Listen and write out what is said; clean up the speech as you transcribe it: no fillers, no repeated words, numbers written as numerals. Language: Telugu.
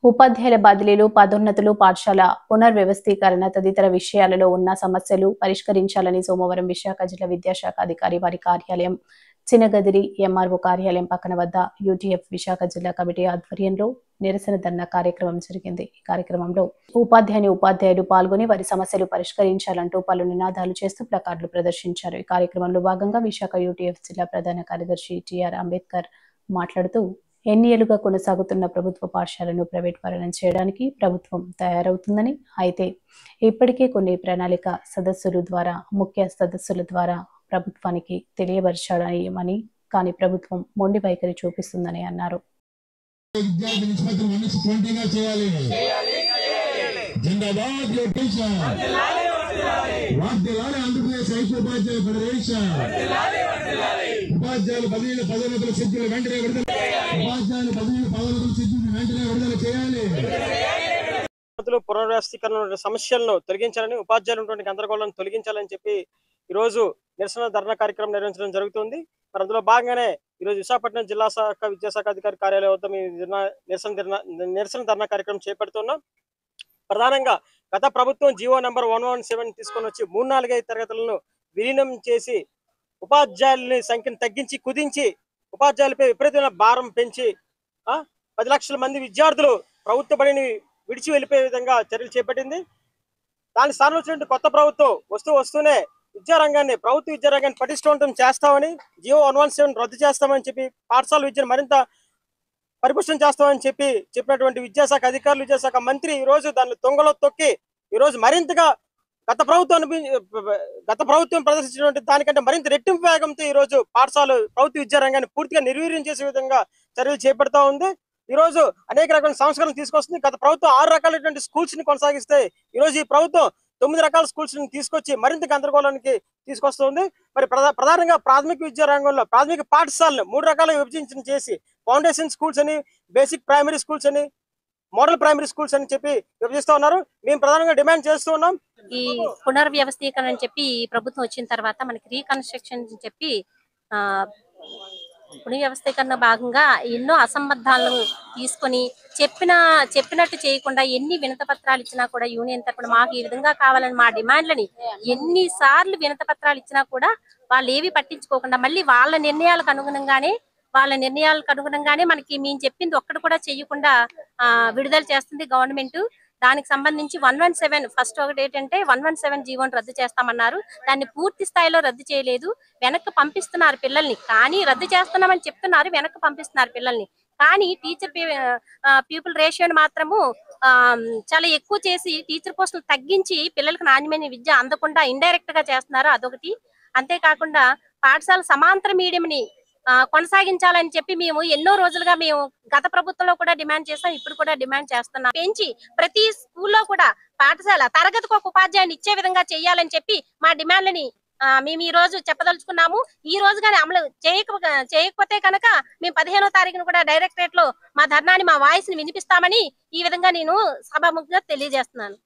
ఉపాధ్యాయుల బదిలీలు, పదోన్నతులు, పాఠశాల పునర్వ్యవస్థీకరణ తదితర విషయాలలో ఉన్న సమస్యలు పరిష్కరించాలని సోమవారం విశాఖ జిల్లా విద్యాశాఖ అధికారి వారి కార్యాలయం, చినగదిరి ఎంఆర్ఓ కార్యాలయం పక్కన వద్ద యూటీఎఫ్ విశాఖ జిల్లా కమిటీ ఆధ్వర్యంలో నిరసన ధర్నా కార్యక్రమం జరిగింది. ఈ కార్యక్రమంలో ఉపాధ్యాయులు పాల్గొని వారి సమస్యలు పరిష్కరించాలంటూ పలు నినాదాలు చేస్తూ ప్లకార్డులు ప్రదర్శించారు. ఈ కార్యక్రమంలో భాగంగా విశాఖ యూటీఎఫ్ జిల్లా ప్రధాన కార్యదర్శి టిఆర్ అంబేద్కర్ మాట్లాడుతూ ఎన్నేళ్లుగా కొనసాగుతున్న ప్రభుత్వ పాఠశాలను ప్రైవేట్ పరం చేయడానికి ప్రభుత్వం తయారవుతుందని, అయితే ఇప్పటికే కొన్ని ప్రణాళిక ముఖ్య సదస్సుల ద్వారా ప్రభుత్వానికి తెలియపరచాలని, కానీ ప్రభుత్వం మొండి వైఖరి చూపిస్తుందని అన్నారు. ఉపాధ్యాయుల బదిలీల పదోన్నతుల సిద్ధులు వెంటనే విడుదల చేయాలి. పునర్వ్యవస్థీకరణ సమస్యలను తొలగించాలని, ఉపాధ్యాయులు గందరగోళాలను తొలగించాలని చెప్పి ఈ రోజు నిరసన ధర్నా కార్యక్రమం నిర్వహించడం జరుగుతుంది. మరి అందులో భాగంగానే ఈరోజు విశాఖపట్నం జిల్లా శాఖ విద్యాశాఖ అధికారి కార్యాలయం వద్ద నిరసన ధర్నా కార్యక్రమం చేపడుతున్నాం. ప్రధానంగా గత ప్రభుత్వం జీవో నెంబర్ 117 తీసుకొని వచ్చి 3-4 తరగతులను విలీనం చేసి ఉపాధ్యాయుల సంఖ్యను తగ్గించి కుదించి ఉపాధ్యాయులపై విపరీతమైన భారం పెంచి 10 లక్షల మంది విద్యార్థులు ప్రభుత్వ బడిని విడిచి వెళ్ళిపోయే విధంగా చర్యలు చేపట్టింది. దాని స్థానంలో వచ్చినట్టు కొత్త ప్రభుత్వం వస్తూనే ప్రభుత్వ విద్యారంగాన్ని పటిష్టవంతం చేస్తామని, జీవో 117 రద్దు చేస్తామని చెప్పి, పాఠశాల విద్యను మరింత పరిపుష్టం చేస్తామని చెప్పినటువంటి విద్యాశాఖ అధికారులు, విద్యాశాఖ మంత్రి ఈ రోజు దాన్ని తొంగలో తొక్కి ఈ రోజు మరింతగా గత ప్రభుత్వం ప్రదర్శించినటువంటి దానికంటే మరింత రెట్టింపు వేగంతో ఈ రోజు ప్రభుత్వ విద్యారంగాన్ని పూర్తిగా నిర్వీర్యం చేసే విధంగా చర్యలు చేపడతా ఉంది. ఈ రోజు అనేక రకాల సంస్కరణలు తీసుకొస్తుంది. గత ప్రభుత్వం 6 రకాలైనటువంటి స్కూల్స్ ని కొనసాగిస్తే ఈ రోజు ఈ ప్రభుత్వం 9 రకాల స్కూల్స్ ని తీసుకొచ్చి మరింత గందరగోళానికి తీసుకొస్తుంది. మరి ప్రధానంగా ప్రాథమిక విద్యా రంగంలో ప్రాథమిక పాఠశాలను 3 రకాలుగా విభజించిన చేసి ఫౌండేషన్ స్కూల్స్ అని, బేసిక్ ప్రైమరీ స్కూల్స్ అని, మోడల్ ప్రైమరీ స్కూల్స్ అని చెప్పి విభజిస్తూ ఉన్నారు. మేము ప్రధానంగా డిమాండ్ చేస్తూ ఉన్నాం. ఈ పునర్వ్యవస్థీకరణ అని చెప్పి ప్రభుత్వం వచ్చిన తర్వాత మనకి రీకన్స్ట్రక్షన్ చెప్పి పునర్వ్యవస్థీకరణ భాగంగా ఎన్నో అసంబద్ధాలను తీసుకొని చెప్పినట్టు చేయకుండా ఎన్ని వినతి పత్రాలు ఇచ్చినా కూడా యూనియన్ తరపున మాకు ఈ విధంగా కావాలని మా డిమాండ్లని ఎన్నిసార్లు వినతి పత్రాలు ఇచ్చినా కూడా వాళ్ళు ఏవి పట్టించుకోకుండా మళ్ళీ వాళ్ళ నిర్ణయాలకు అనుగుణంగానే మనకి మేము చెప్పింది ఒక్కటి కూడా చేయకుండా విడుదల చేస్తుంది గవర్నమెంట్. దానికి సంబంధించి 117 ఫస్ట్ ఒకటి ఏంటంటే 117 జీవోని రద్దు చేస్తామన్నారు. దాన్ని పూర్తి స్థాయిలో రద్దు చేయలేదు, వెనక్కి పంపిస్తున్నారు పిల్లల్ని. కానీ రద్దు చేస్తున్నామని చెప్తున్నారు, వెనక్కి పంపిస్తున్నారు పిల్లల్ని. కానీ టీచర్ పీపుల్ రేషియోని మాత్రము చాలా ఎక్కువ చేసి టీచర్ పోస్టులు తగ్గించి పిల్లలకు నాణ్యమైన విద్య అందకుండా ఇండైరెక్ట్ గా చేస్తున్నారు. అదొకటి. అంతేకాకుండా పాఠశాల సమాంతర మీడియంని కొనసాగించాలని చెప్పి మేము ఎన్నో రోజులుగా గత ప్రభుత్వంలో కూడా డిమాండ్ చేస్తాం, ఇప్పుడు కూడా డిమాండ్ చేస్తున్నాం. పెంచి ప్రతి స్కూల్లో కూడా పాఠశాల తరగతికి ఒక ఉపాధ్యాయుని ఇచ్చే విధంగా చేయాలని చెప్పి మా డిమాండ్లని మేము ఈ రోజు చెప్పదలుచుకున్నాము. ఈ రోజు కానీ అమలు చేయకపోతే కనుక మేము 15వ తారీఖున కూడా డైరెక్టరేట్ లో మా ధర్నాని, మా వాయిస్ ని వినిపిస్తామని ఈ విధంగా నేను సభాముఖంగా తెలియజేస్తున్నాను.